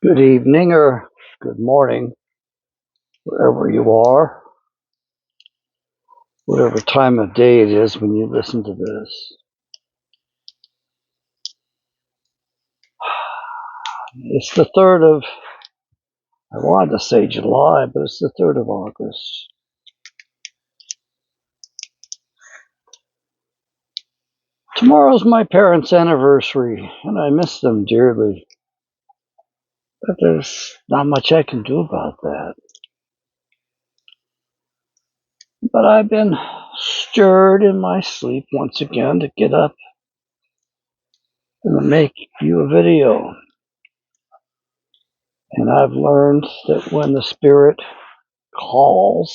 Good evening or good morning, wherever you are, whatever time of day it is when you listen to this. It's the 3rd of, I wanted to say July, but it's the 3rd of August. Tomorrow's my parents' anniversary, and I miss them dearly. But there's not much I can do about that. But I've been stirred in my sleep once again to get up and make you a video. And I've learned that when the spirit calls,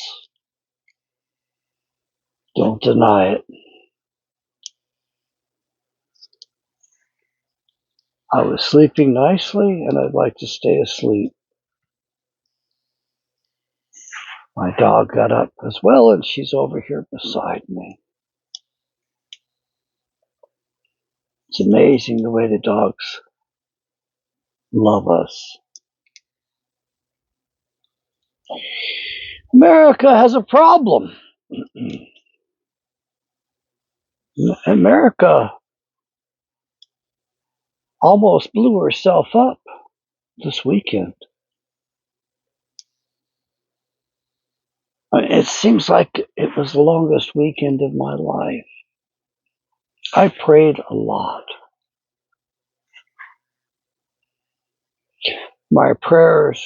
don't deny it. I was sleeping nicely, and I'd like to stay asleep. My dog got up as well, and she's over here beside me. It's amazing the way the dogs love us. America has a problem. America almost blew herself up this weekend. It seems like it was the longest weekend of my life. I prayed a lot. My prayers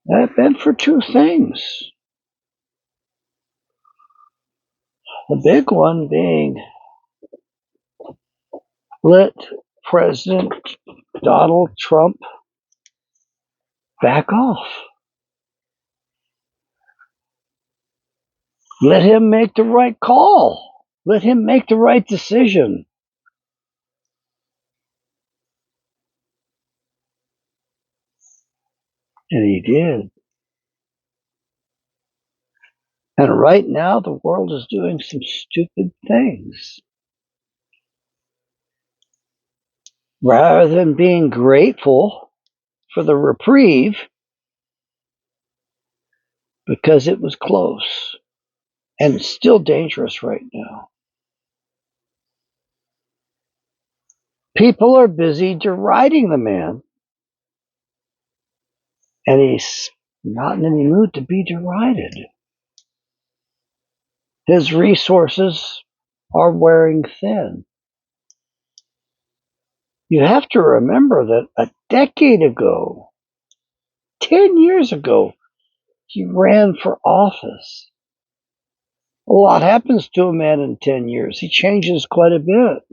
have been for two things. The big one being, let President Donald Trump back off. Let him make the right call. Let him make the right decision. And he did. And right now, the world is doing some stupid things. Rather than being grateful for the reprieve, because it was close and it's still dangerous right now. People are busy deriding the man, and he's not in any mood to be derided. His resources are wearing thin. You have to remember that a decade ago, 10 years ago, he ran for office. A lot happens to a man in 10 years. He changes quite a bit.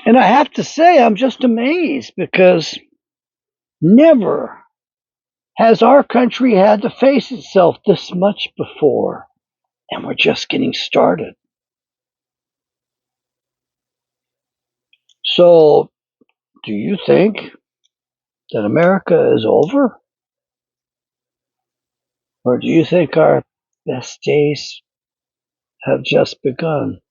And I have to say, I'm just amazed because never has our country had to face itself this much before. And we're just getting started. So, do you think that America is over? Or do you think our best days have just begun?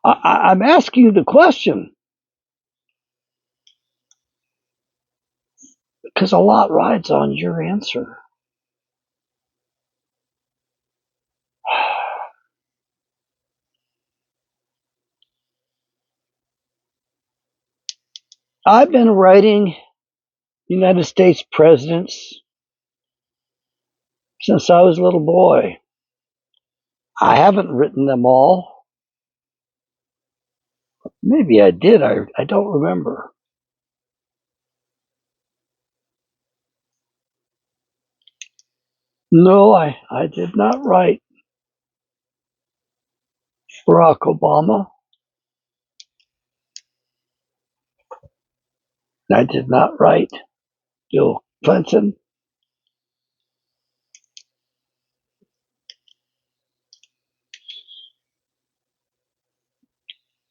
I'm asking you the question because a lot rides on your answer. I've been writing United States presidents since I was a little boy. I haven't written them all. Maybe I did. I don't remember. No, I did not write Barack Obama. I did not write Bill Clinton.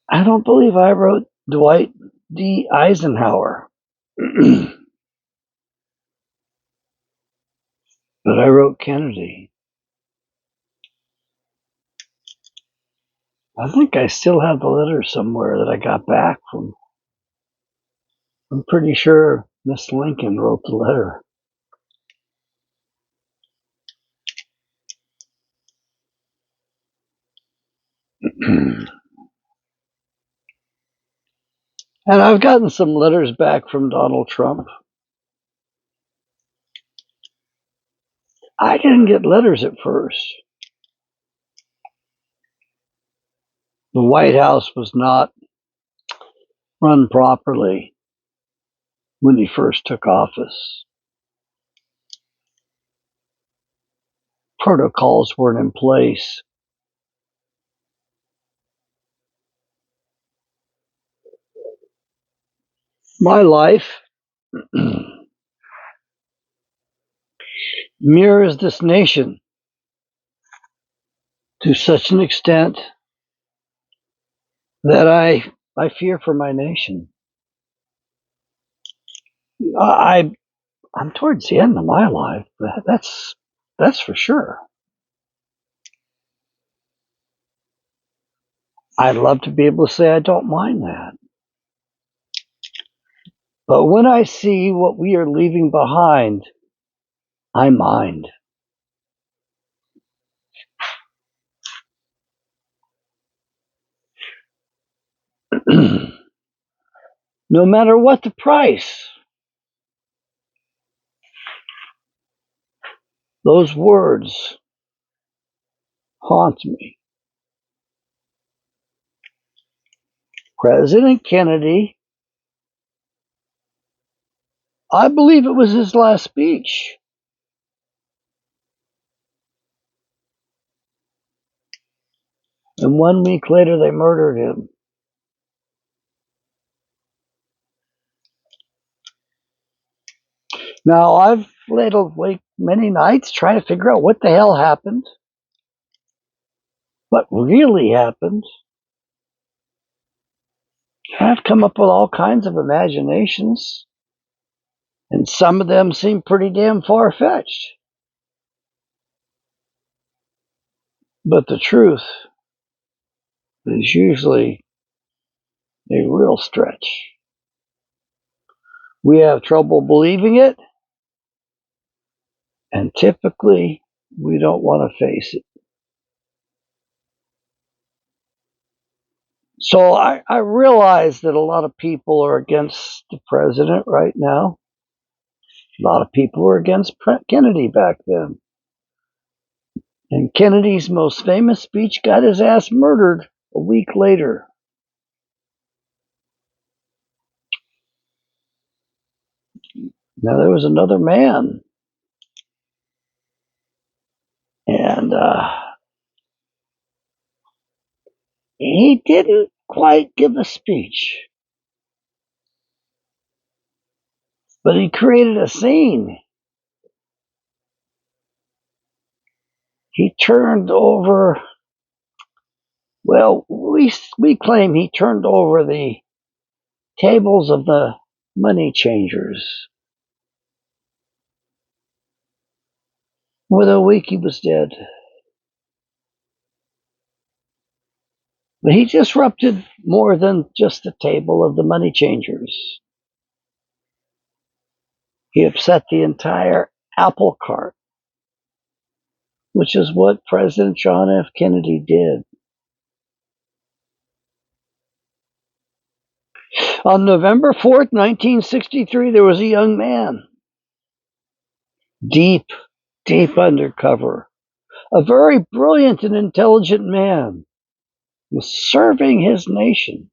I don't believe I wrote Dwight D. Eisenhower. But I wrote Kennedy. I think I still have the letter somewhere that I got back from. I'm pretty sure Miss Lincoln wrote the letter. And I've gotten some letters back from Donald Trump. I didn't get letters at first. The White House was not run properly when he first took office. Protocols weren't in place. My life mirrors this nation to such an extent that I fear for my nation. I I'm towards the end of my life. That's for sure. I'd love to be able to say I don't mind that. But when I see what we are leaving behind, I mind. No matter what the price, those words haunt me. President Kennedy, I believe it was his last speech. And 1 week later, they murdered him. Now, I've laid awake many nights trying to figure out what the hell happened, what really happened. I've come up with all kinds of imaginations, and some of them seem pretty damn far fetched. But the truth is usually a real stretch. We have trouble believing it, and typically we don't want to face it. So I realize that a lot of people are against the president right now. A lot of people were against Kennedy back then. And Kennedy's most famous speech got his ass murdered a week later. Now, there was another man, and he didn't quite give a speech, but he created a scene. He turned over, well, we claim he turned over the tables of the money changers. Within a week, he was dead. But he disrupted more than just the table of the money changers. He upset the entire apple cart, which is what President John F. Kennedy did. On November 4th, 1963, there was a young man, deep, deep undercover, a very brilliant and intelligent man, was serving his nation.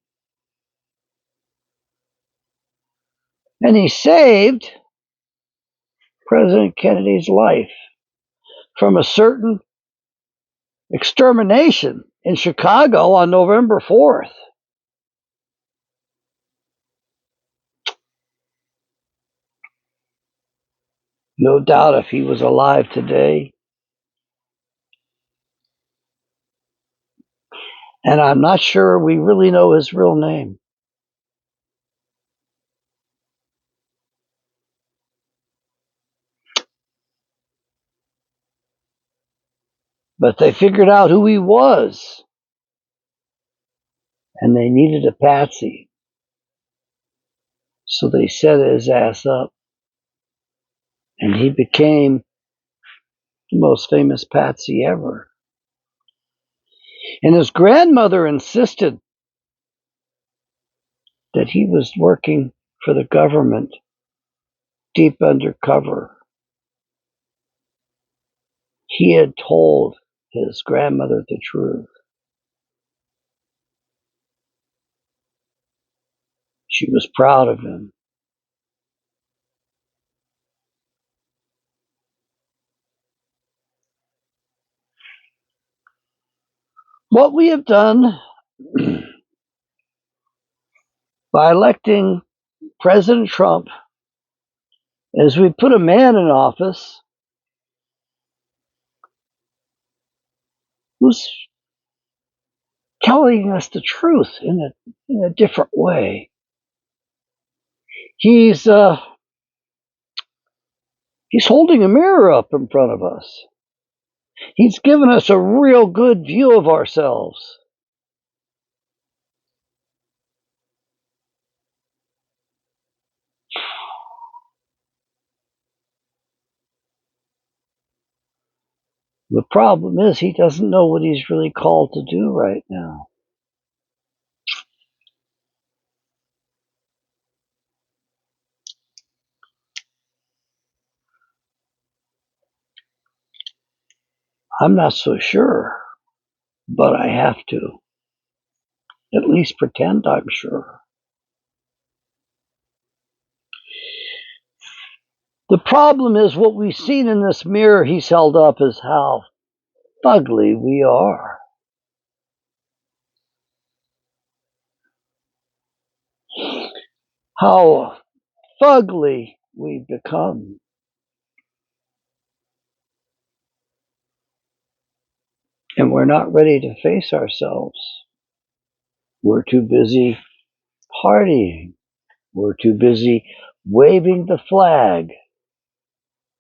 And he saved President Kennedy's life from a certain extermination in Chicago on November 4th. No doubt if he was alive today, and I'm not sure we really know his real name. But they figured out who he was. and they needed a patsy. So they set his ass up, and he became the most famous patsy ever. And his grandmother insisted that he was working for the government deep undercover. He had told his grandmother the truth. She was proud of him. What we have done by electing President Trump is we put a man in office who's telling us the truth in a different way. He's holding a mirror up in front of us. He's given us a real good view of ourselves. The problem is he doesn't know what he's really called to do right now. I'm not so sure, but I have to at least pretend I'm sure. The problem is what we've seen in this mirror he's held up is how fugly we are. How fugly we've become. And we're not ready to face ourselves. We're too busy partying. We're too busy waving the flag,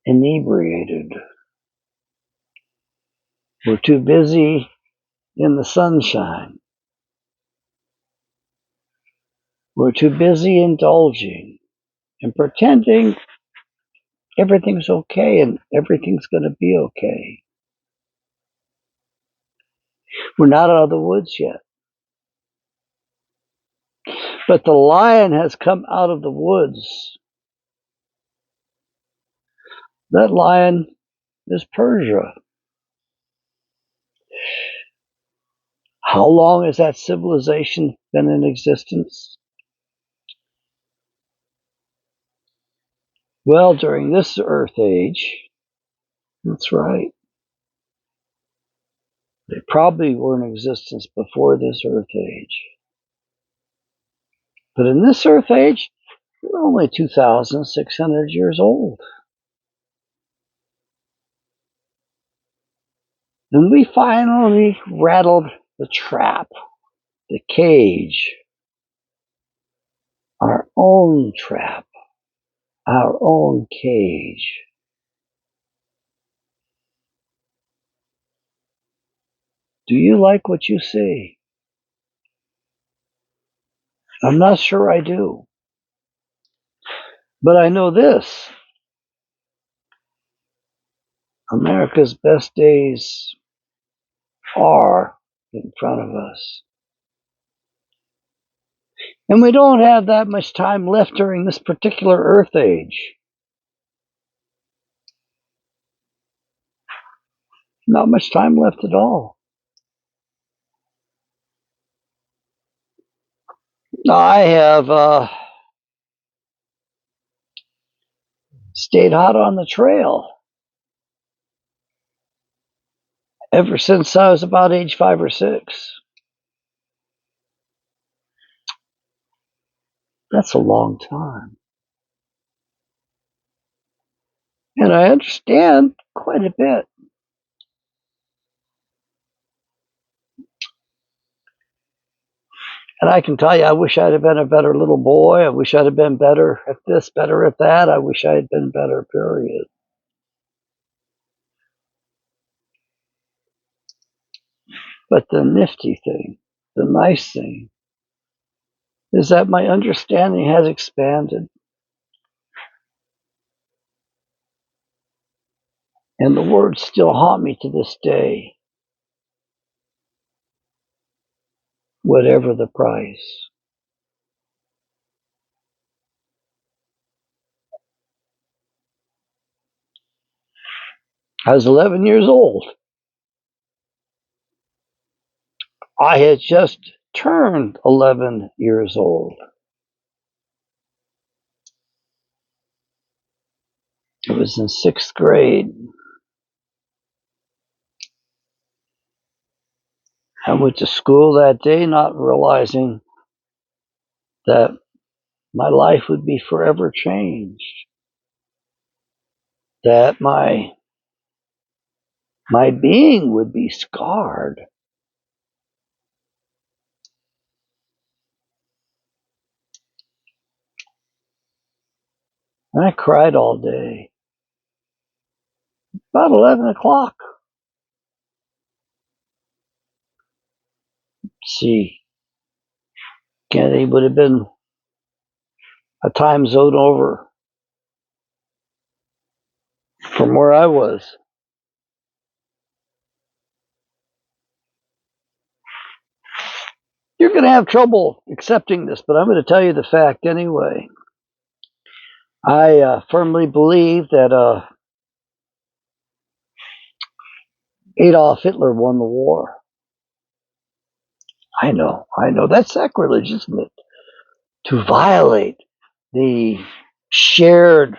inebriated. We're too busy in the sunshine. We're too busy indulging and pretending everything's okay and everything's going to be okay. We're not out of the woods yet. But the lion has come out of the woods. That lion is Persia. How long has that civilization been in existence? Well, during this Earth age, that's right. They probably were in existence before this Earth age. But in this Earth age, we're only 2,600 years old. And we finally rattled the trap, the cage, our own trap, our own cage. Do you like what you see? I'm not sure I do. But I know this. America's best days are in front of us. And we don't have that much time left during this particular Earth age. Not much time left at all. I have stayed hot on the trail ever since I was about age 5 or 6. That's a long time. And I understand quite a bit. And I can tell you, I wish I'd have been a better little boy. I wish I'd have been better at this, better at that. I wish I had been better, period. But the nifty thing, the nice thing, is that my understanding has expanded. And the words still haunt me to this day, whatever the price. I was 11 years old. I had just turned 11 years old. It was in sixth grade. I went to school that day not realizing that my life would be forever changed, that my being would be scarred. And I cried all day. About 11 o'clock. See, Kennedy would have been a time zone over from where I was. You're going to have trouble accepting this, but I'm going to tell you the fact anyway. I firmly believe that Adolf Hitler won the war. I know. That's sacrilege, isn't it? To violate the shared,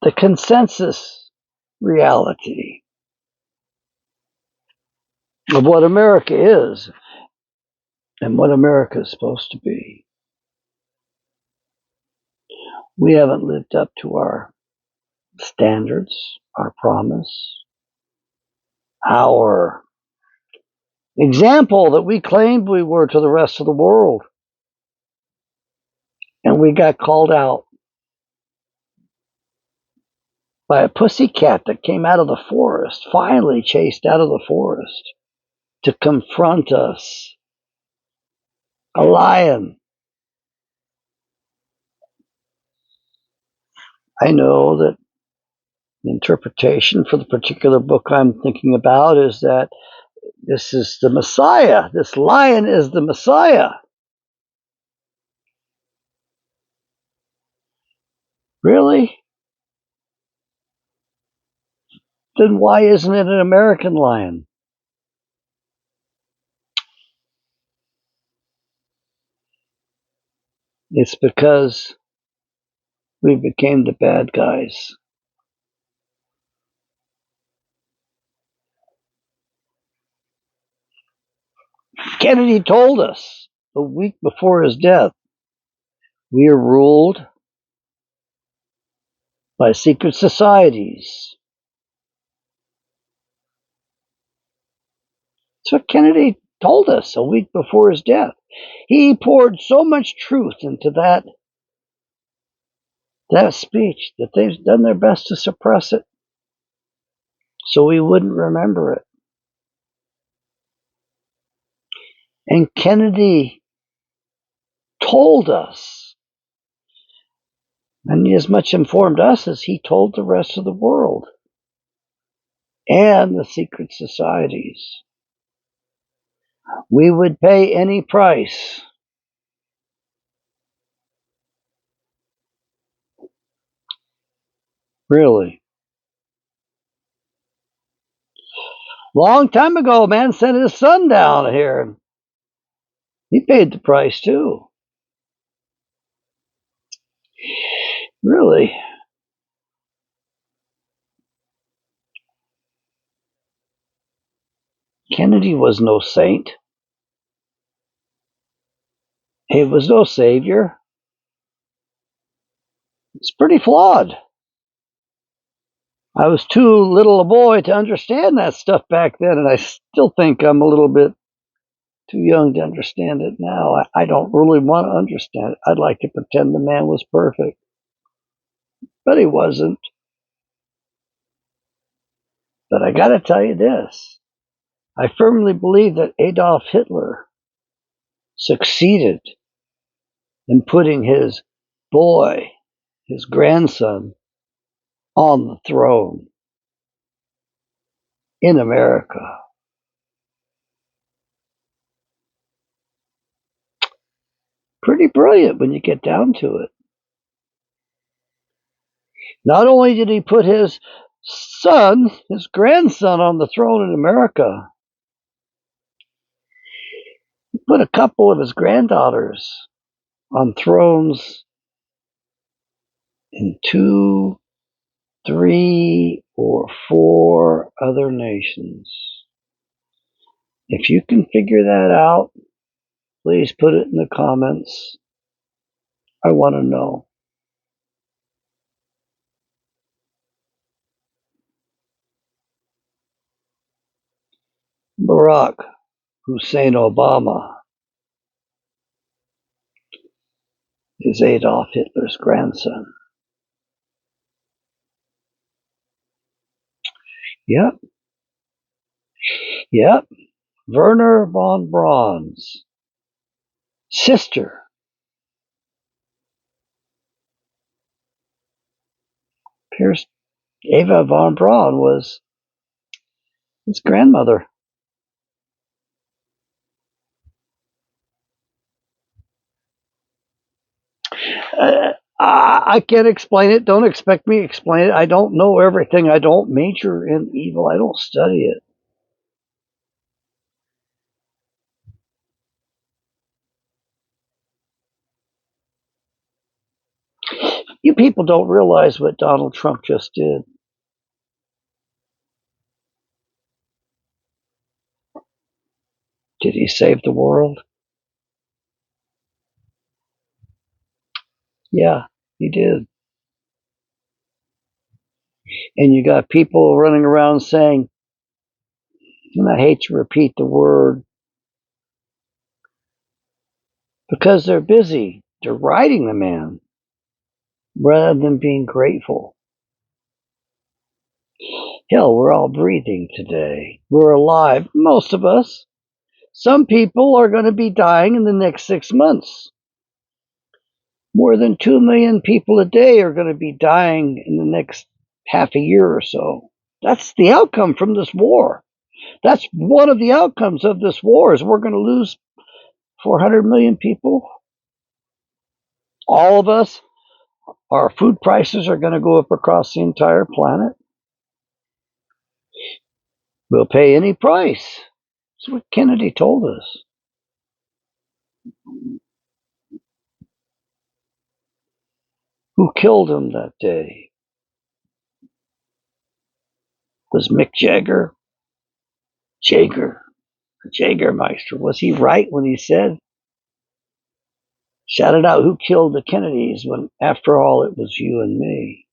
the consensus reality of what America is and what America is supposed to be. We haven't lived up to our standards, our promise, our example that we claimed we were to the rest of the world. And we got called out by a pussycat that came out of the forest, finally chased out of the forest to confront us. A lion. I know that the interpretation for the particular book I'm thinking about is that this is the Messiah. This lion is the Messiah. Really? Then why isn't it an American lion? It's because we became the bad guys. Kennedy told us a week before his death, we are ruled by secret societies. That's what Kennedy told us a week before his death. He poured so much truth into that speech that they've done their best to suppress it so we wouldn't remember it. And Kennedy told us, and he as much informed us as he told the rest of the world and the secret societies. We would pay any price. Really. Long time ago, a man sent his son down here. He paid the price too. Really. Kennedy was no saint. He was no savior. It's pretty flawed. I was too little a boy to understand that stuff back then, and I still think I'm a little bit too young to understand it now. I don't really want to understand it. I'd like to pretend the man was perfect, but he wasn't. But I got to tell you this. I firmly believe that Adolf Hitler succeeded in putting his boy, his grandson, on the throne in America. Pretty brilliant when you get down to it. Not only did he put his son, his grandson, on the throne in America, he put a couple of his granddaughters on thrones in 2, 3, or 4 other nations. If you can figure that out, please put it in the comments. I want to know. Barack Hussein Obama is Adolf Hitler's grandson. Yep, yep. Werner von Braun's sister appears Eva von Braun was his grandmother. I can't explain it. Don't expect me to explain it. I don't know everything. I don't major in evil. I don't study it. You people don't realize what Donald Trump just did. Did he save the world? Yeah, he did. And you got people running around saying, and I hate to repeat the word, because they're busy deriding the man rather than being grateful. Hell, we're all breathing today. We're alive, most of us. Some people are going to be dying in the next 6 months. More than 2 million people a day are going to be dying in the next half a year or so. That's the outcome from this war. That's one of the outcomes of this war is we're going to lose 400 million people. All of us, our food prices are going to go up across the entire planet. We'll pay any price. That's what Kennedy told us. Who killed him that day? Was Mick Jagger? Jagermeister. Was he right when he said, shouted out, who killed the Kennedys when, after all, it was you and me?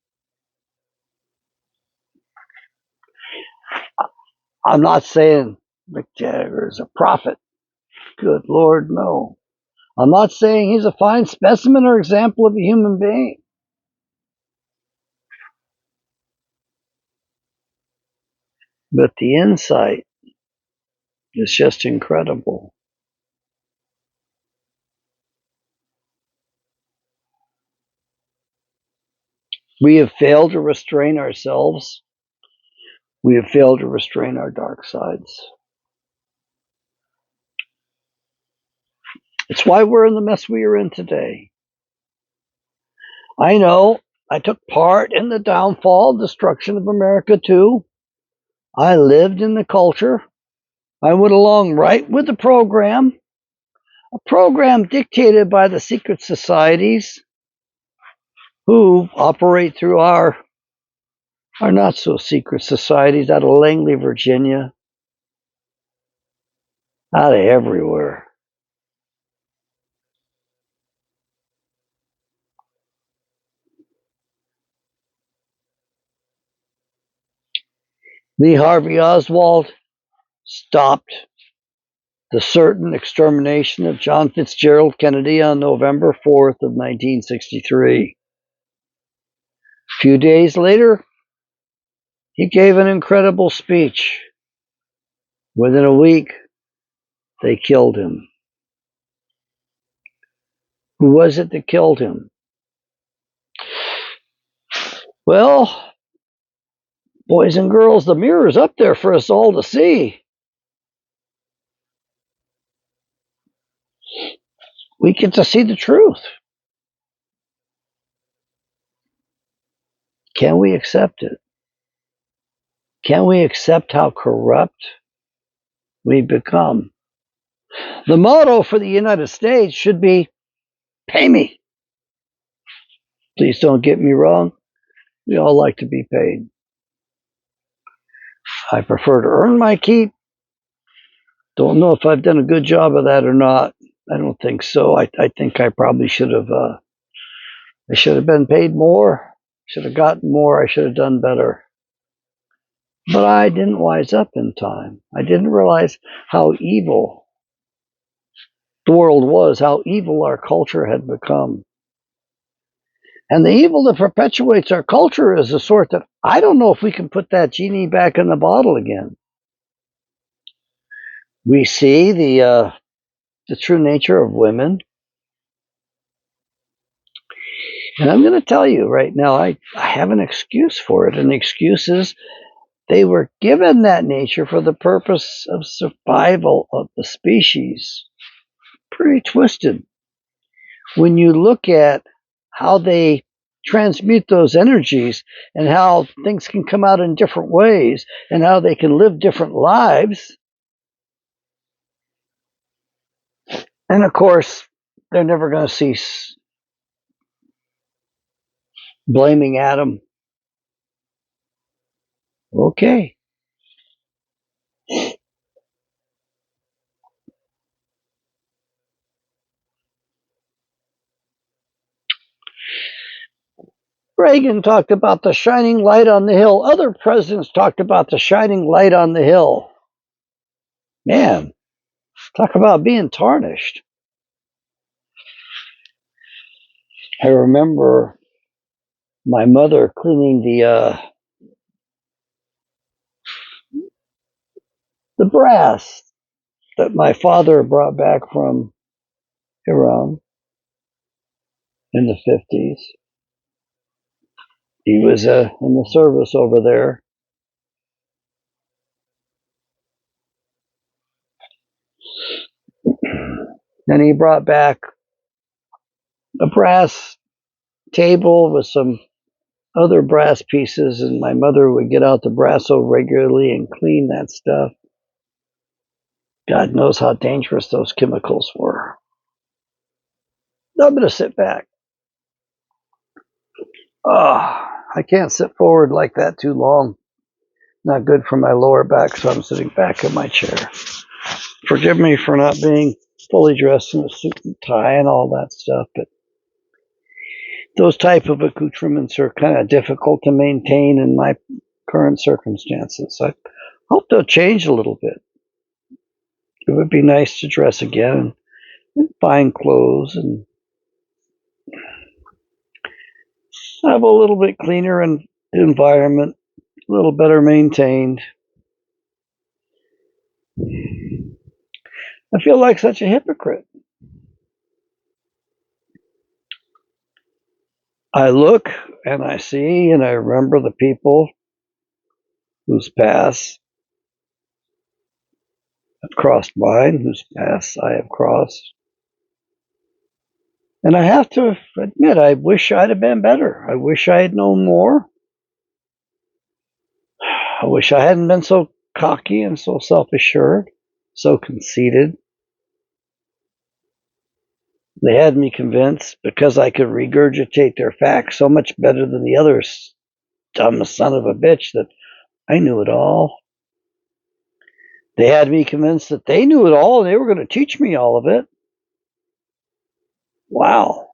I'm not saying Mick Jagger is a prophet. Good Lord, no. I'm not saying he's a fine specimen or example of a human being. But the insight is just incredible. We have failed to restrain ourselves. We have failed to restrain our dark sides. It's why we're in the mess we are in today. I know I took part in the downfall, destruction of America too. I lived in the culture. I went along right with the program, a program dictated by the secret societies who operate through our not so secret societies out of Langley, Virginia, out of everywhere. Lee Harvey Oswald stopped the certain extermination of John Fitzgerald Kennedy on November 4th of 1963. A few days later, he gave an incredible speech Within a week, they killed him. Who was it that killed him? Well, boys and girls, the mirror's up there for us all to see. We get to see the truth. Can we accept it? Can we accept how corrupt we become? The motto for the United States should be, pay me. Please don't get me wrong. We all like to be paid. I prefer to earn my keep. Don't know if I've done a good job of that or not. I don't think so. I think I probably should have. I should have been paid more. Should have gotten more. I should have done better. But I didn't wise up in time. I didn't realize how evil the world was, how evil our culture had become. And the evil that perpetuates our culture is the sort that I don't know if we can put that genie back in the bottle again. We see the true nature of women. And I'm going to tell you right now, I have an excuse for it. And the excuse is they were given that nature for the purpose of survival of the species. Pretty twisted. When you look at how they transmute those energies and how things can come out in different ways and how they can live different lives. And of course, they're never going to cease blaming Adam. Okay. Reagan talked about the shining light on the hill. Other presidents talked about the shining light on the hill. Man, talk about being tarnished. I remember my mother cleaning the brass that my father brought back from Iran in the 50s. He was in the service over there. And he brought back a brass table with some other brass pieces, and my mother would get out the Brasso regularly and clean that stuff. God knows how dangerous those chemicals were. I'm going to sit back. Oh, I can't sit forward like that too long. Not good for my lower back, so I'm sitting back in my chair. Forgive me for not being fully dressed in a suit and tie and all that stuff, but those type of accoutrements are kind of difficult to maintain in my current circumstances. I hope they'll change a little bit. It would be nice to dress again in fine clothes and have a little bit cleaner environment, a little better maintained. I feel like such a hypocrite. I look and I see and I remember the people whose paths have crossed mine, whose paths I have crossed. And I have to admit, I wish I'd have been better. I wish I had known more. I wish I hadn't been so cocky and so self-assured, so conceited. They had me convinced because I could regurgitate their facts so much better than the other dumb son of a bitch that I knew it all. They had me convinced that they knew it all and they were going to teach me all of it. Wow.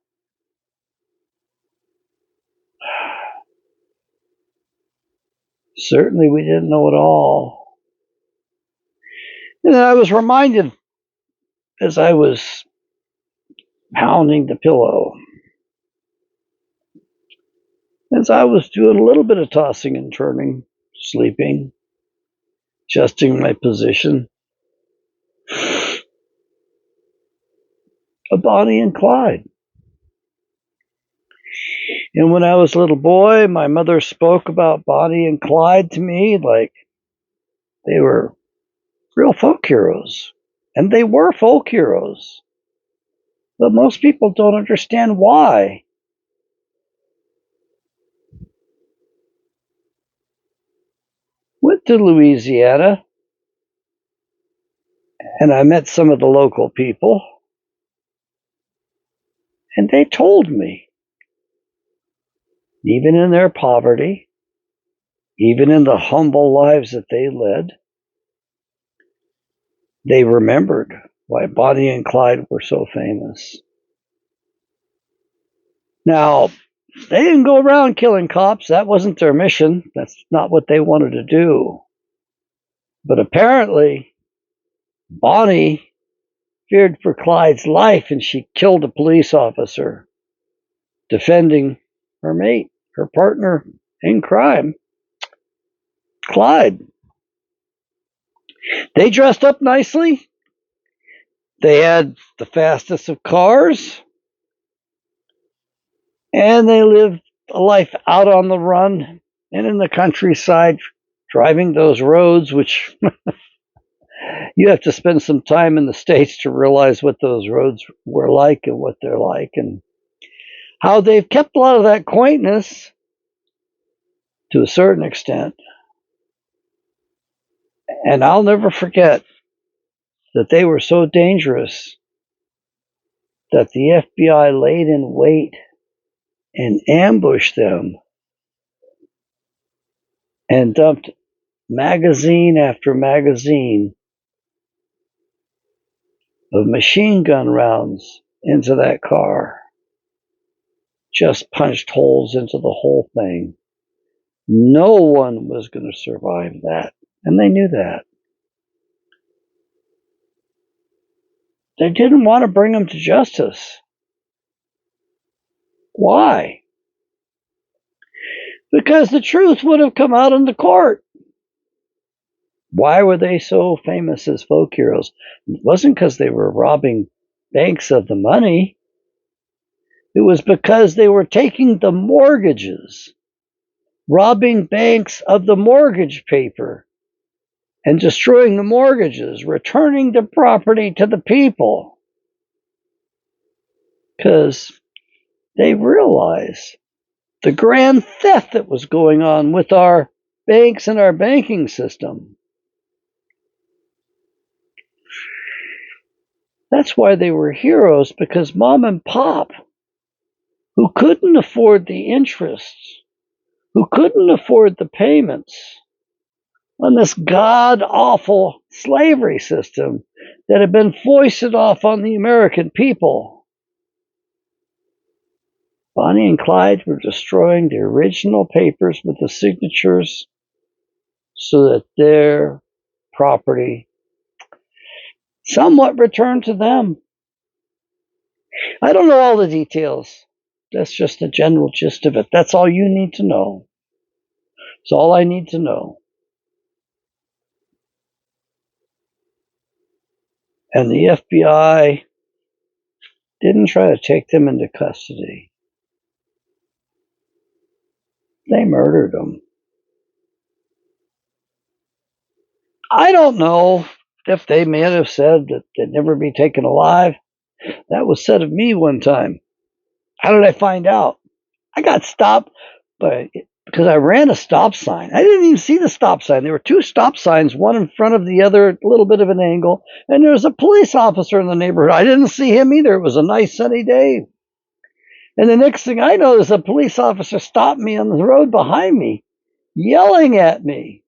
Certainly we didn't know it all. And then I was reminded as I was pounding the pillow, as I was doing a little bit of tossing and turning, sleeping, adjusting my position, of Bonnie and Clyde. And when I was a little boy, my mother spoke about Bonnie and Clyde to me like they were real folk heroes. And they were folk heroes. But most people don't understand why. Went to Louisiana and I met some of the local people. And they told me, even in their poverty, even in the humble lives that they led, they remembered why Bonnie and Clyde were so famous. Now, they didn't go around killing cops. That wasn't their mission. That's not what they wanted to do. But apparently, Bonnie feared for Clyde's life and she killed a police officer defending her mate, her partner in crime, Clyde. They dressed up nicely. They had the fastest of cars. And they lived a life out on the run and in the countryside, driving those roads, which you have to spend some time in the States to realize what those roads were like and what they're like, and how they've kept a lot of that quaintness to a certain extent. And I'll never forget that they were so dangerous that the FBI laid in wait and ambushed them and dumped magazine after magazine of machine gun rounds into that car. Just punched holes into the whole thing. No one was going to survive that. And they knew that. They didn't want to bring him to justice. Why? Because the truth would have come out in the court. Why were they so famous as folk heroes? It wasn't because they were robbing banks of the money. It was because they were taking the mortgages, robbing banks of the mortgage paper, and destroying the mortgages, returning the property to the people. Because they realized the grand theft that was going on with our banks and our banking system. That's why they were heroes, because mom and pop, who couldn't afford the interests, who couldn't afford the payments on this god-awful slavery system that had been foisted off on the American people, Bonnie and Clyde were destroying the original papers with the signatures so that their property somewhat returned to them. I don't know all the details. That's just the general gist of it. That's all you need to know. It's all I need to know. And the FBI didn't try to take them into custody. They murdered them. I don't know if they may have said that they'd never be taken alive. That was said of me one time. How did I find out? I got stopped because I ran a stop sign. I didn't even see the stop sign. There were two stop signs, one in front of the other, a little bit of an angle, and there was a police officer in the neighborhood. I didn't see him either. It was a nice sunny day. And the next thing I know is a police officer stopped me on the road behind me, yelling at me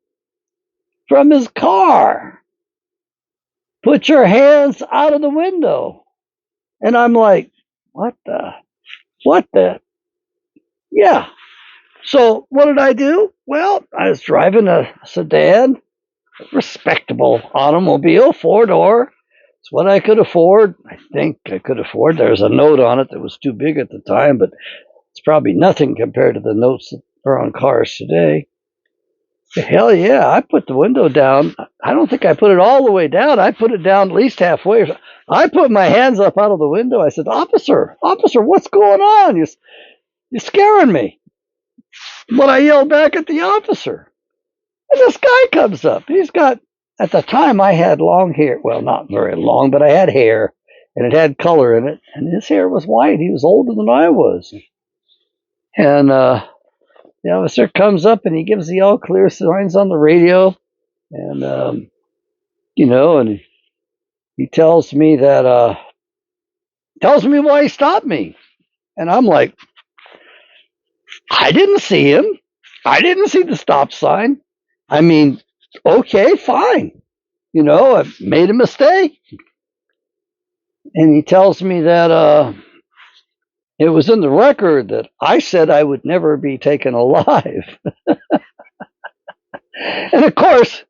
from his car. Put your hands out of the window. And I'm like, what the? Yeah. So what did I do? Well, I was driving a sedan, respectable automobile, four-door. It's what I could afford. I think I could afford. There's a note on it that was too big at the time, but it's probably nothing compared to the notes that are on cars today. Hell yeah, I put the window down. I don't think I put it all the way down. I put it down at least halfway. I put my hands up out of the window. I said, officer, what's going on? You're scaring me. But I yelled back at the officer. And this guy comes up. At the time, I had long hair. Well, not very long, but I had hair, and it had color in it. And his hair was white. He was older than I was. And the officer comes up and he gives the all clear signs on the radio. And, and he tells me why he stopped me. And I'm like, I didn't see him. I didn't see the stop sign. I mean, okay, fine. I made a mistake. And he tells me that it was in the record that I said I would never be taken alive. And of course,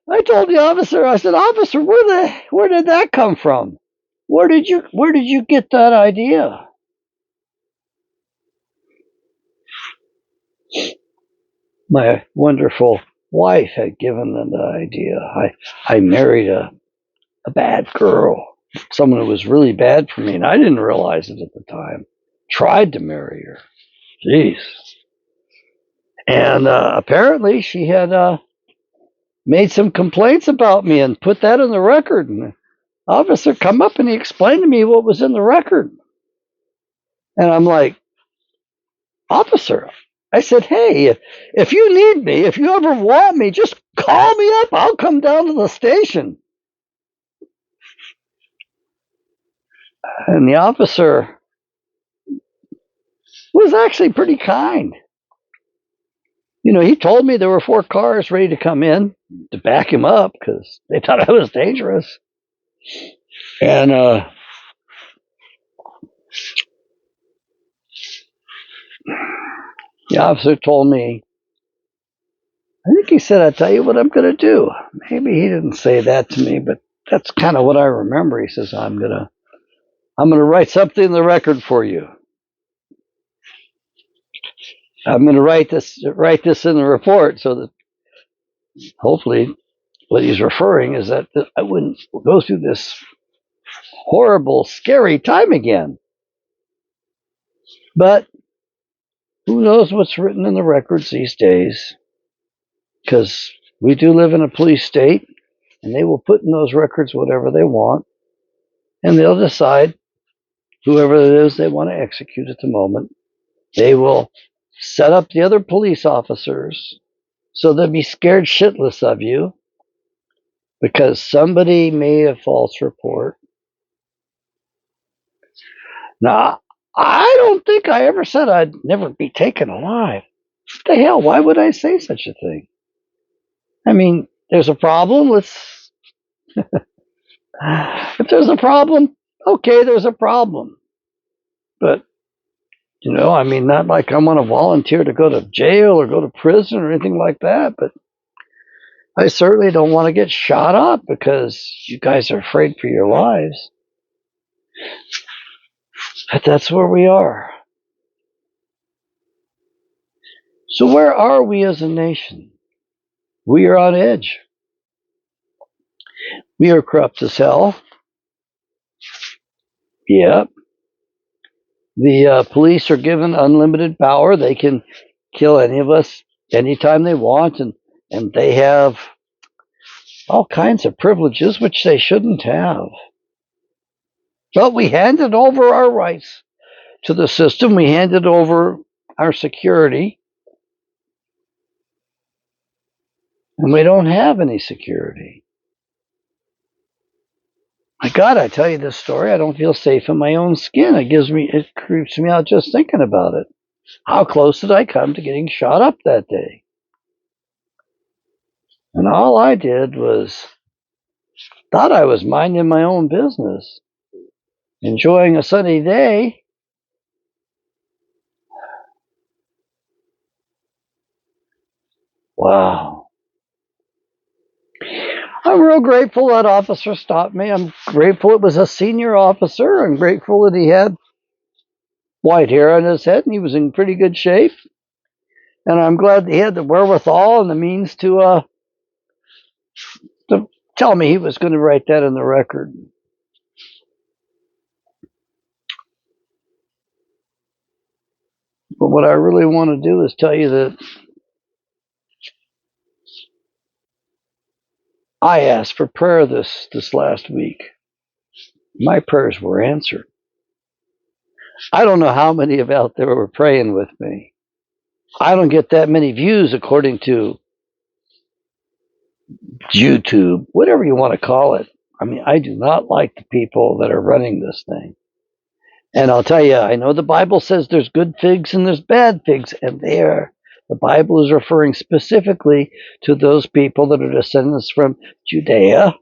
I told the officer, I said, officer, where did that come from? Where did you get that idea? My wonderful wife had given them the idea. I married a bad girl, someone who was really bad for me, and I didn't realize it at the time. Tried to marry her. Jeez. And apparently she had made some complaints about me and put that in the record. And the officer come up and he explained to me what was in the record. And I'm like, officer, I said, hey, if you need me, if you ever want me, just call me up. I'll come down to the station. And the officer was actually pretty kind. He told me there were 4 cars ready to come in to back him up because they thought I was dangerous. And the officer told me, I think he said, I'll tell you what I'm going to do. Maybe he didn't say that to me, but that's kind of what I remember. He says, I'm going to write something in the record for you. I'm going to write this in the report so that hopefully what he's referring is that I wouldn't go through this horrible, scary time again. But who knows what's written in the records these days? Because we do live in a police state, and they will put in those records whatever they want, and they'll decide whoever it is they want to execute at the moment. They will set up the other police officers so they'll be scared shitless of you because somebody made a false report. Now, I don't think I ever said I'd never be taken alive. What the hell? Why would I say such a thing? I mean, there's a problem. If there's a problem, okay, there's a problem. But, not like I'm going to volunteer to go to jail or go to prison or anything like that. But I certainly don't want to get shot up because you guys are afraid for your lives. But that's where we are. So where are we as a nation? We are on edge. We are corrupt as hell. Yep. The police are given unlimited power. They can kill any of us anytime they want, and they have all kinds of privileges which they shouldn't have. But we handed over our rights to the system. We handed over our security. And we don't have any security. My God, I tell you this story, I don't feel safe in my own skin. It creeps me out just thinking about it. How close did I come to getting shot up that day? And all I did was thought I was minding my own business, enjoying a sunny day. Wow. I'm real grateful that officer stopped me. I'm grateful it was a senior officer. I'm grateful that he had white hair on his head and he was in pretty good shape. And I'm glad he had the wherewithal and the means to tell me he was going to write that in the record. But what I really want to do is tell you that I asked for prayer this last week. My prayers were answered. I don't know how many of out there were praying with me. I don't get that many views according to YouTube, whatever you want to call it. I mean, I do not like the people that are running this thing. And I'll tell you, I know the Bible says there's good figs and there's bad figs, and the Bible is referring specifically to those people that are descendants from Judea.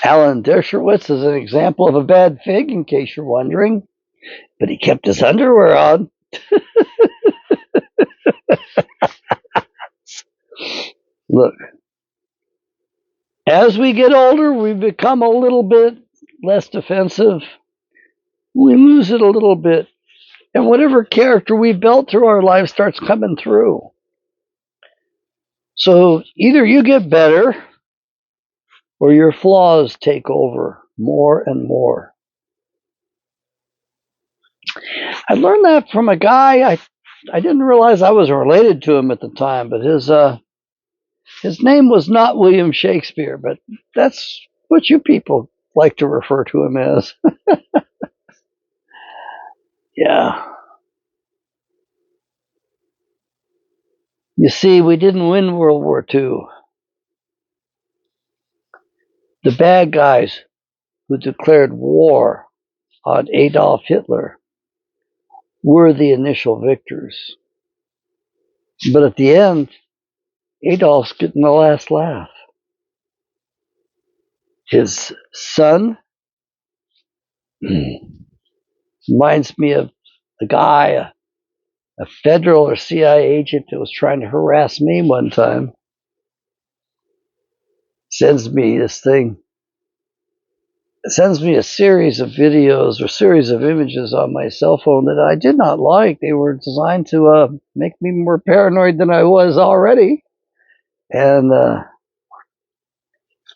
Alan Dershowitz is an example of a bad fig, in case you're wondering, but he kept his underwear on. Look, as we get older, we become a little bit less defensive. We lose it a little bit. And whatever character we built through our life starts coming through. So either you get better or your flaws take over more and more. I learned that from a guy. I didn't realize I was related to him at the time, but his name was not William Shakespeare, but that's what you people like to refer to him as. Yeah. You see, we didn't win World War II. The bad guys who declared war on Adolf Hitler were the initial victors. But at the end, Adolf's getting the last laugh. His son reminds me of a guy, a federal or CIA agent that was trying to harass me one time. Sends me this thing. It sends me a series of videos or series of images on my cell phone that I did not like. They were designed to make me more paranoid than I was already. And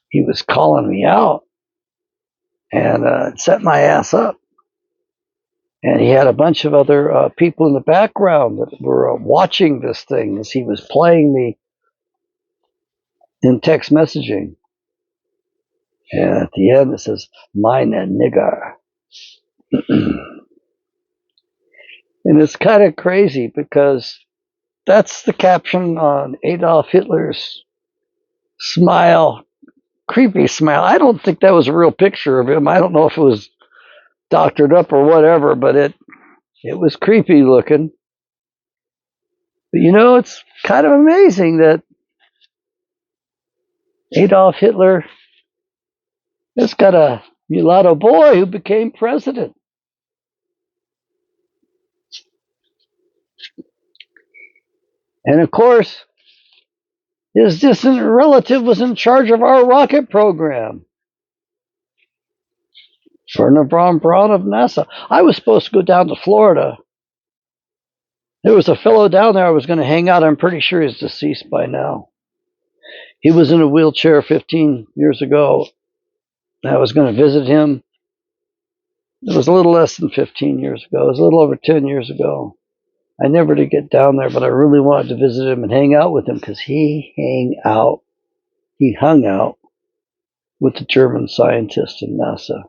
he was calling me out and set my ass up. And he had a bunch of other people in the background that were watching this thing as he was playing me in text messaging. And at the end, it says, "Mine a nigger." And it's kind of crazy because that's the caption on Adolf Hitler's smile, creepy smile. I don't think that was a real picture of him. I don't know if it was doctored up or whatever, but it was creepy looking. But you know, it's kind of amazing that Adolf Hitler has got a mulatto boy who became president. And of course, his distant relative was in charge of our rocket program. Wernher von Braun of NASA. I was supposed to go down to Florida. There was a fellow down there I was going to hang out. I'm pretty sure he's deceased by now. He was in a wheelchair 15 years ago. I was going to visit him. It was a little less than 15 years ago. It was a little over 10 years ago. I never did get down there, but I really wanted to visit him and hang out with him because he hung out with the German scientists in NASA.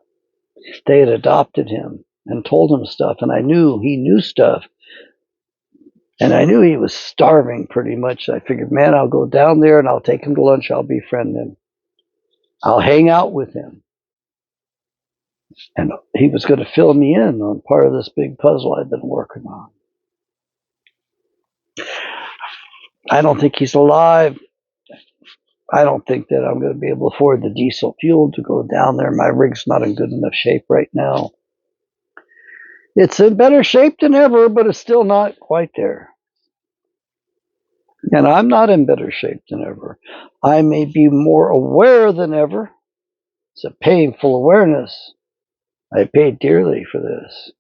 They had adopted him and told him stuff, and I knew he knew stuff. And I knew he was starving pretty much. I figured, man, I'll go down there and I'll take him to lunch. I'll befriend him. I'll hang out with him. And he was going to fill me in on part of this big puzzle I've been working on. I don't think he's alive. I don't think that I'm going to be able to afford the diesel fuel to go down there. My rig's not in good enough shape right now. It's in better shape than ever, but it's still not quite there. And I'm not in better shape than ever. I may be more aware than ever. It's a painful awareness. I paid dearly for this.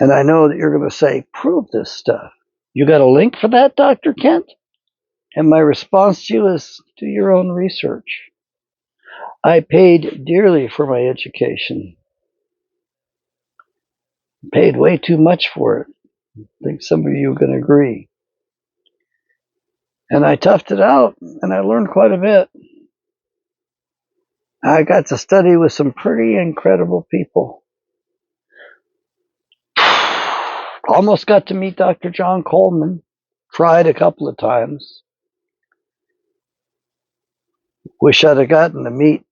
And I know that you're going to say, prove this stuff. You got a link for that, Dr. Kent? And my response to you is, do your own research. I paid dearly for my education. Paid way too much for it. I think some of you are going to agree. And I toughed it out, and I learned quite a bit. I got to study with some pretty incredible people. Almost got to meet Dr. John Coleman. Tried a couple of times. Wish I'd have gotten to meet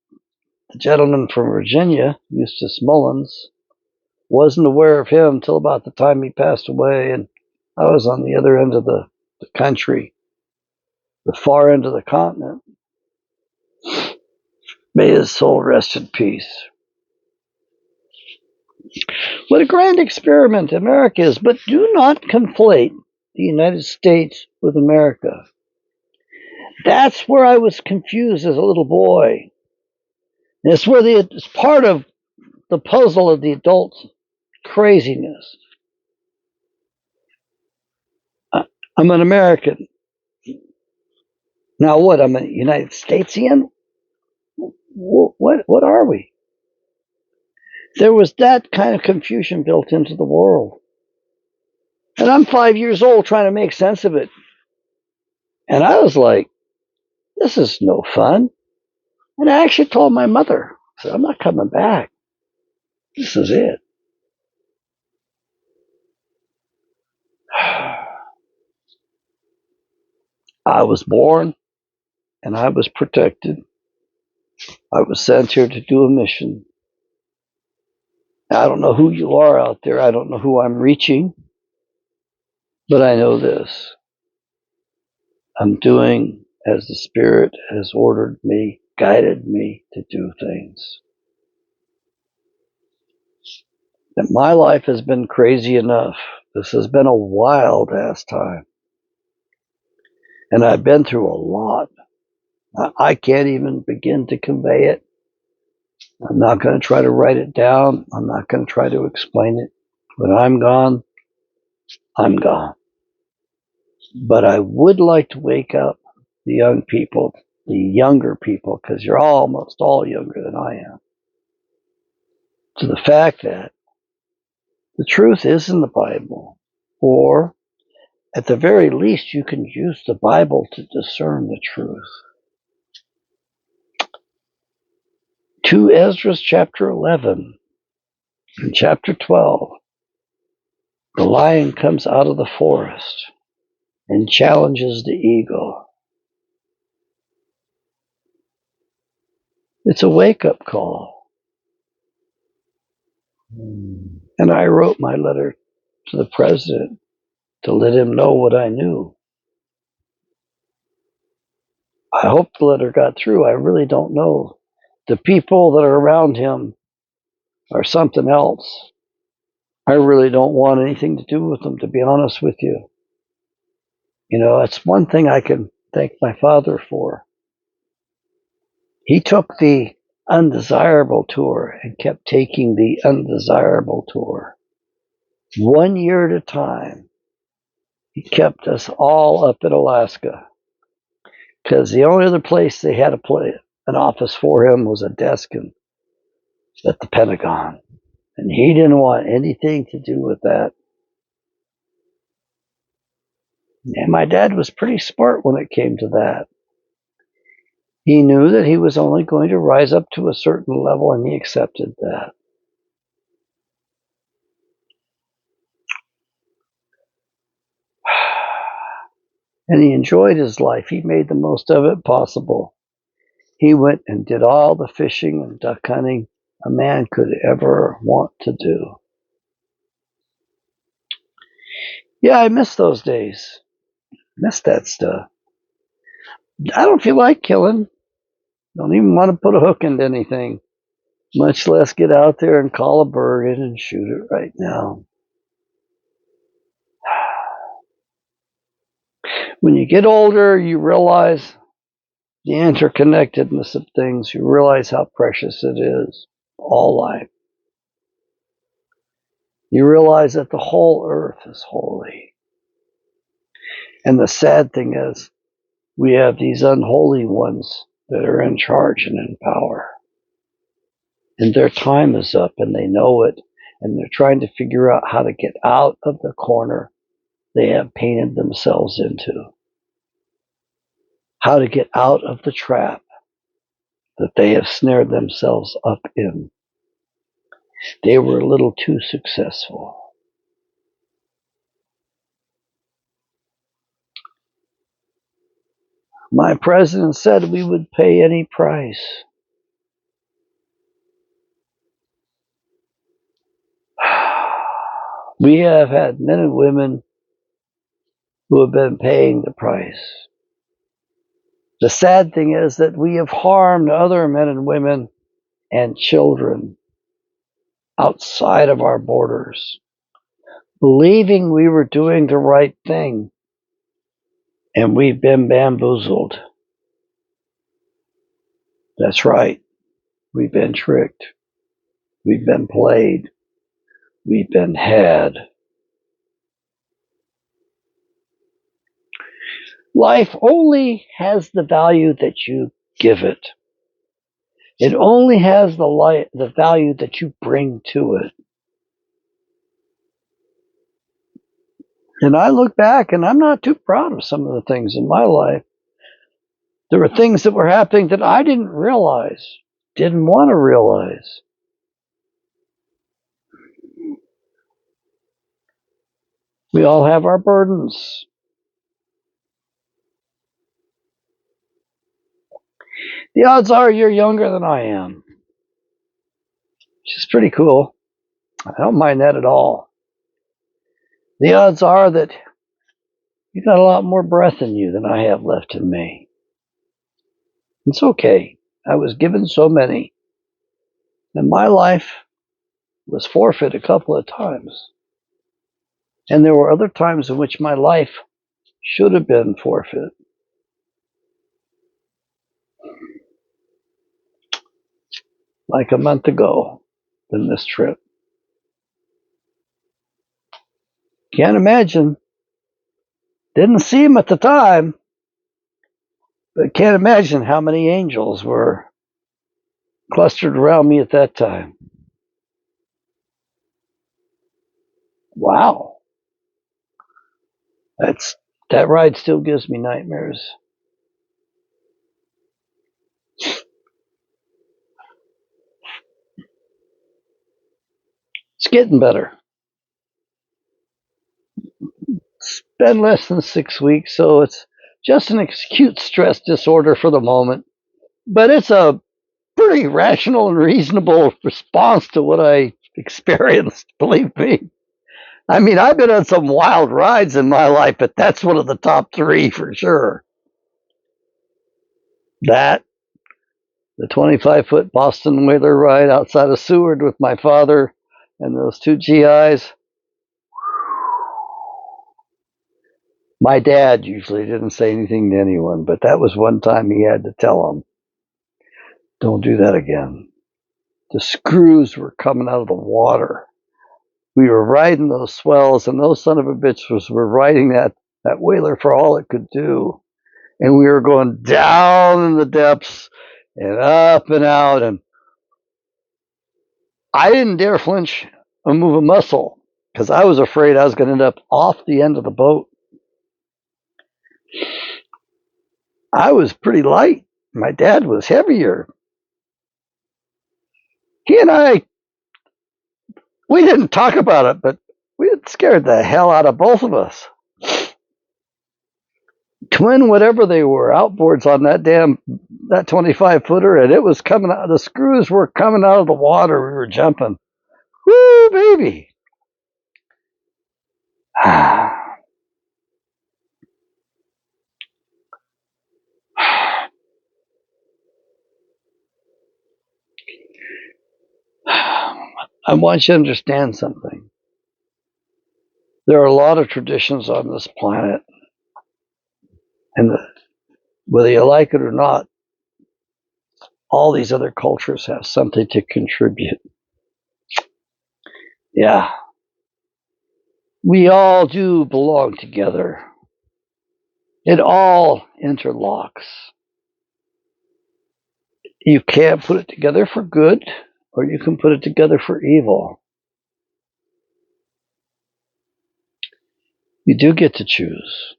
the gentleman from Virginia, Eustace Mullins. Wasn't aware of him till about the time he passed away, and I was on the other end of the country, the far end of the continent. May his soul rest in peace. What a grand experiment America is, but do not conflate the United States with America. That's where I was confused as a little boy. And it's where it's part of the puzzle of the adult craziness. I'm an American. Now what? I'm a United Statesian? What are we? There was that kind of confusion built into the world. And I'm 5 years old trying to make sense of it. And I was like, this is no fun. And I actually told my mother, I said, I'm not coming back. This is it. I was born and I was protected. I was sent here to do a mission. I don't know who you are out there. I don't know who I'm reaching. But I know this. I'm doing as the Spirit has ordered me, guided me to do things. That my life has been crazy enough. This has been a wild ass time. And I've been through a lot. I can't even begin to convey it. I'm not going to try to write it down. I'm not going to try to explain it. When I'm gone, I'm gone. But I would like to wake up the young people, the younger people, because you're almost all younger than I am, to the fact that the truth is in the Bible, or at the very least, you can use the Bible to discern the truth. 2 Ezra chapter 11 and chapter 12, the lion comes out of the forest and challenges the eagle. It's a wake-up call. And I wrote my letter to the president to let him know what I knew. I hope the letter got through. I really don't know. The people that are around him are something else. I really don't want anything to do with them, to be honest with you. You know, that's one thing I can thank my father for. He took the undesirable tour and kept taking the undesirable tour. 1 year at a time. He kept us all up in Alaska. Because the only other place they had an office for him was a desk at the Pentagon. And he didn't want anything to do with that. And my dad was pretty smart when it came to that. He knew that he was only going to rise up to a certain level, and he accepted that. And he enjoyed his life. He made the most of it possible. He went and did all the fishing and duck hunting a man could ever want to do. Yeah, I miss those days. Miss that stuff. I don't feel like killing. Don't even want to put a hook into anything, much less get out there and call a bird in and shoot it right now. When you get older, you realize the interconnectedness of things. You realize how precious it is, all life. You realize that the whole earth is holy. And the sad thing is, we have these unholy ones that are in charge and in power. And their time is up and they know it. And they're trying to figure out how to get out of the corner they have painted themselves into. How to get out of the trap that they have snared themselves up in. They were a little too successful. My president said we would pay any price. We have had men and women who have been paying the price. The sad thing is that we have harmed other men and women and children outside of our borders, believing we were doing the right thing, and we've been bamboozled. That's right. We've been tricked. We've been played. We've been had. Life only has the value that you give it. It only has the value that you bring to it. And I look back and I'm not too proud of some of the things in my life. There were things that were happening that I didn't realize, didn't want to realize. We all have our burdens. The odds are you're younger than I am, which is pretty cool. I don't mind that at all. The odds are that you got a lot more breath in you than I have left in me. It's okay. I was given so many. And my life was forfeit a couple of times. And there were other times in which my life should have been forfeit. Like a month ago in this trip. Can't imagine. Didn't see him at the time. But can't imagine how many angels were clustered around me at that time. Wow. That ride still gives me nightmares. It's getting better. It's been less than 6 weeks, so it's just an acute stress disorder for the moment. But it's a pretty rational and reasonable response to what I experienced, believe me. I mean, I've been on some wild rides in my life, but that's one of the top 3 for sure. That, the 25-foot Boston Whaler ride outside of Seward with my father and those 2 GIs. My dad usually didn't say anything to anyone, but that was one time he had to tell them, don't do that again. The screws were coming out of the water. We were riding those swells, and those son of a bitches were riding that whaler for all it could do. And we were going down in the depths and up and out, and I didn't dare flinch or move a muscle because I was afraid I was going to end up off the end of the boat. I was pretty light. My dad was heavier. He and I, we didn't talk about it, but we had scared the hell out of both of us. Twin whatever they were, outboards on that 25-footer, and it was coming out. The screws were coming out of the water. We were jumping. Woo, baby. I want you to understand something. There are a lot of traditions on this planet, and whether you like it or not, all these other cultures have something to contribute. Yeah, We all do belong together. It all interlocks. You can't put it together for good, or you can put it together for evil. You do get to choose.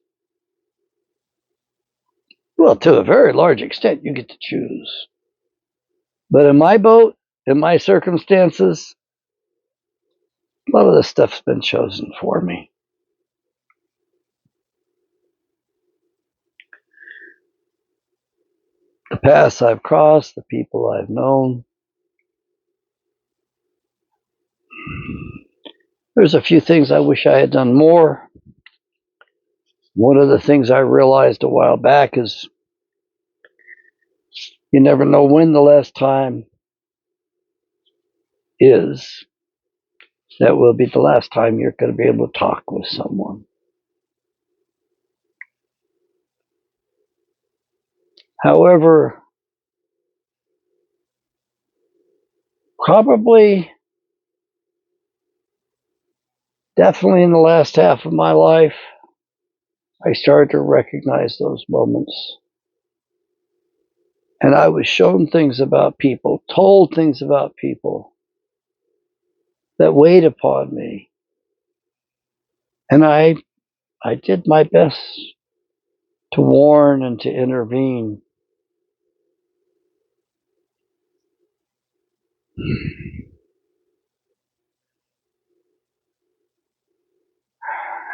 Well, to a very large extent, you get to choose. But in my boat, in my circumstances, a lot of this stuff's been chosen for me. The paths I've crossed, the people I've known. There's a few things I wish I had done more. One of the things I realized a while back is you never know when the last time is that will be the last time you're going to be able to talk with someone. However, probably, definitely in the last half of my life, I started to recognize those moments. And I was shown things about people, told things about people that weighed upon me. And I did my best to warn and to intervene.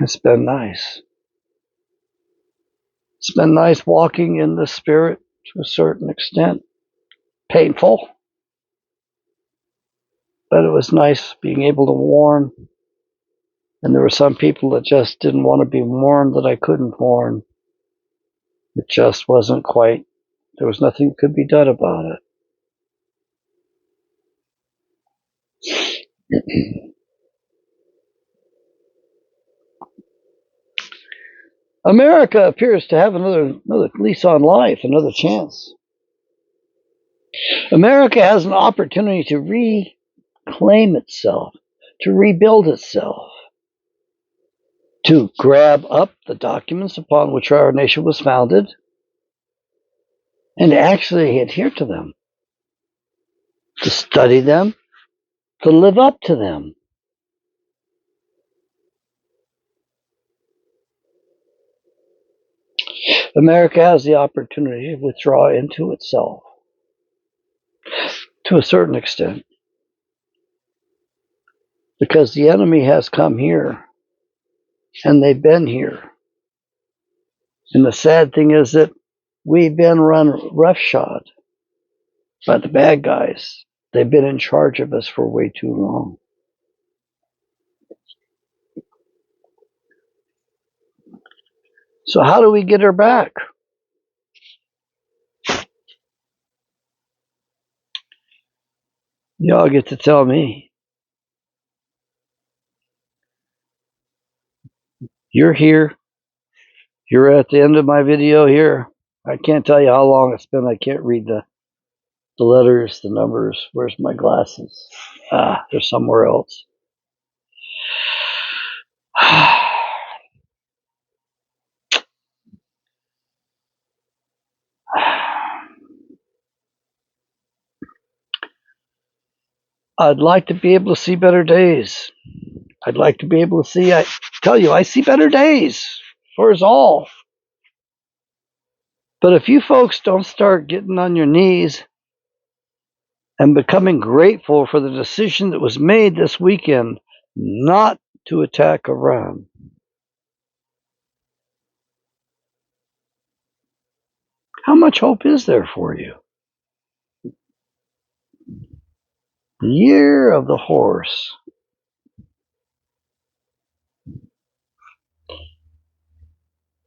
It's been nice. It's been nice walking in the spirit to a certain extent. Painful, but it was nice being able to warn. And there were some people that just didn't want to be warned that I couldn't warn. It just wasn't quite, there was nothing that could be done about it. America appears to have another lease on life, another chance. America has an opportunity to reclaim itself, to rebuild itself, to grab up the documents upon which our nation was founded and to actually adhere to them, to study them, to live up to them. America has the opportunity to withdraw into itself to a certain extent because the enemy has come here and they've been here. And the sad thing is that we've been run roughshod by the bad guys. They've been in charge of us for way too long. So how do we get her back? Y'all get to tell me. You're here. You're at the end of my video here. I can't tell you how long it's been. I can't read the letters, the numbers. Where's my glasses? They're somewhere else. I'd like to be able to see better days. I'd like to be able to see, I tell you, I see better days for us all. But if you folks don't start getting on your knees and becoming grateful for the decision that was made this weekend not to attack Iran, how much hope is there for you? The year of the horse.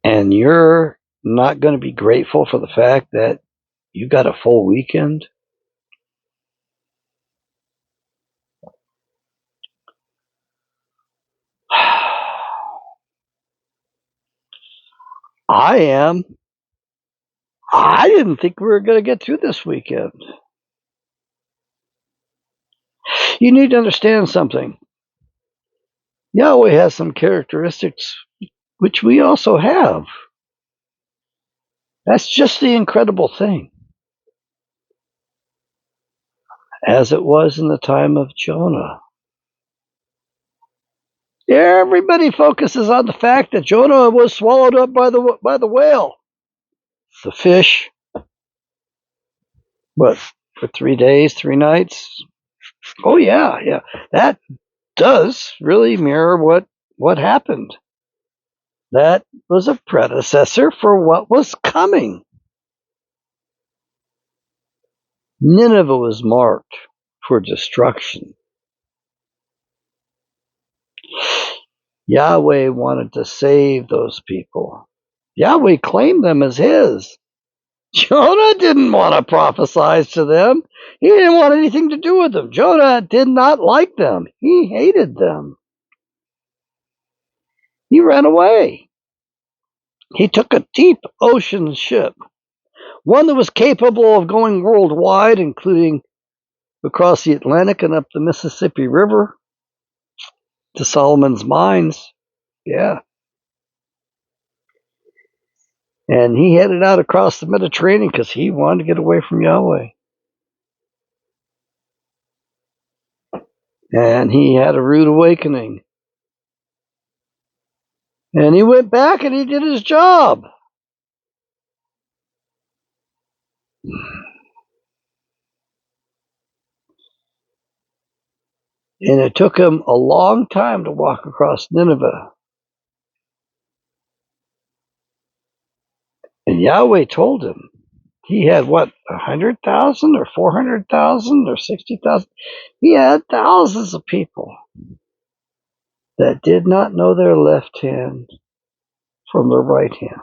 And you're not going to be grateful for the fact that you got a full weekend? I am. I didn't think we were going to get through this weekend. You need to understand something. Yahweh has some characteristics which we also have. That's just the incredible thing. As it was in the time of Jonah. Everybody focuses on the fact that Jonah was swallowed up by the whale. The fish, what, for 3 days, 3 nights? Oh yeah. That does really mirror what happened. That was a predecessor for what was coming. Nineveh was marked for destruction. Yahweh wanted to save those people. Yahweh claimed them as his. Jonah didn't want to prophesy to them. He didn't want anything to do with them. Jonah did not like them. He hated them. He ran away. He took a deep ocean ship, one that was capable of going worldwide, including across the Atlantic and up the Mississippi River to Solomon's Mines. Yeah. And he headed out across the Mediterranean because he wanted to get away from Yahweh. And he had a rude awakening. And he went back and he did his job. And it took him a long time to walk across Nineveh. And Yahweh told him he had what, 100,000 or 400,000 or 60,000? He had thousands of people that did not know their left hand from their right hand.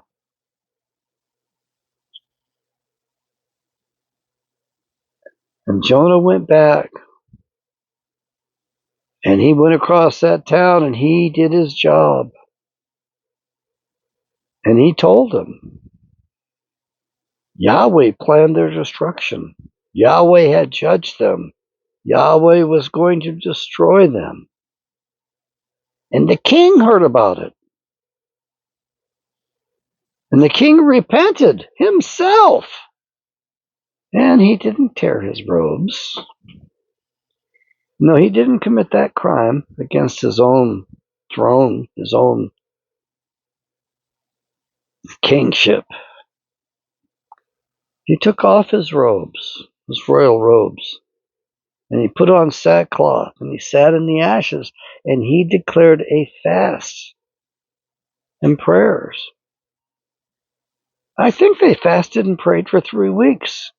And Jonah went back and he went across that town and he did his job. And he told them Yahweh planned their destruction. Yahweh had judged them. Yahweh was going to destroy them. And the king heard about it. And the king repented himself. And he didn't tear his robes. No, he didn't commit that crime against his own throne, his own kingship. He took off his robes, his royal robes, and he put on sackcloth, and he sat in the ashes, and he declared a fast and prayers. I think they fasted and prayed for 3 weeks.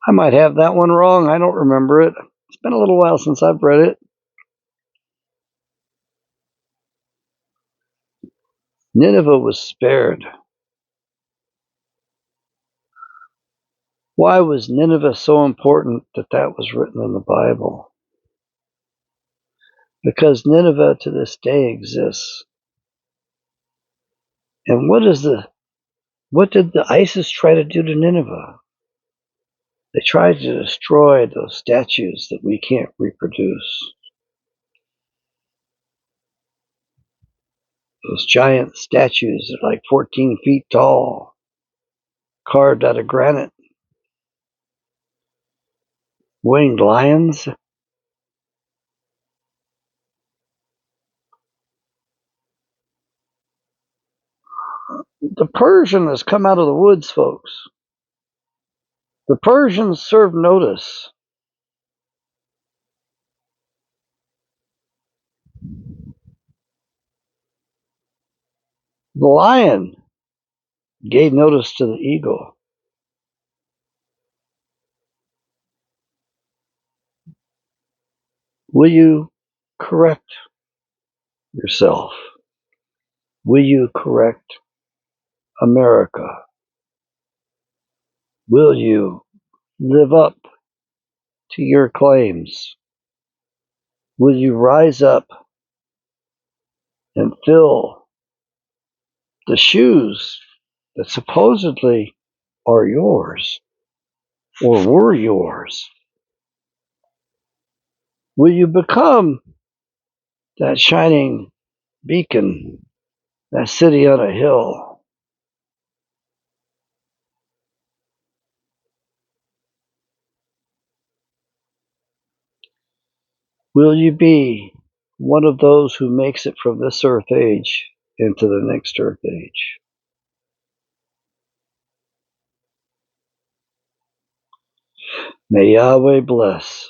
I might have that one wrong. I don't remember it. It's been a little while since I've read it. Nineveh was spared. Why was Nineveh so important that that was written in the Bible? Because Nineveh to this day exists. And what did the ISIS try to do to Nineveh? They tried to destroy those statues that we can't reproduce. Those giant statues that are like 14 feet tall, carved out of granite. Winged lions. The Persian has come out of the woods, folks. The Persians served notice. The lion gave notice to the eagle. Will you correct yourself? Will you correct America? Will you live up to your claims? Will you rise up and fill the shoes that supposedly are yours or were yours? Will you become that shining beacon, that city on a hill. Will you be one of those who makes it from this earth age into the next earth age? May Yahweh bless.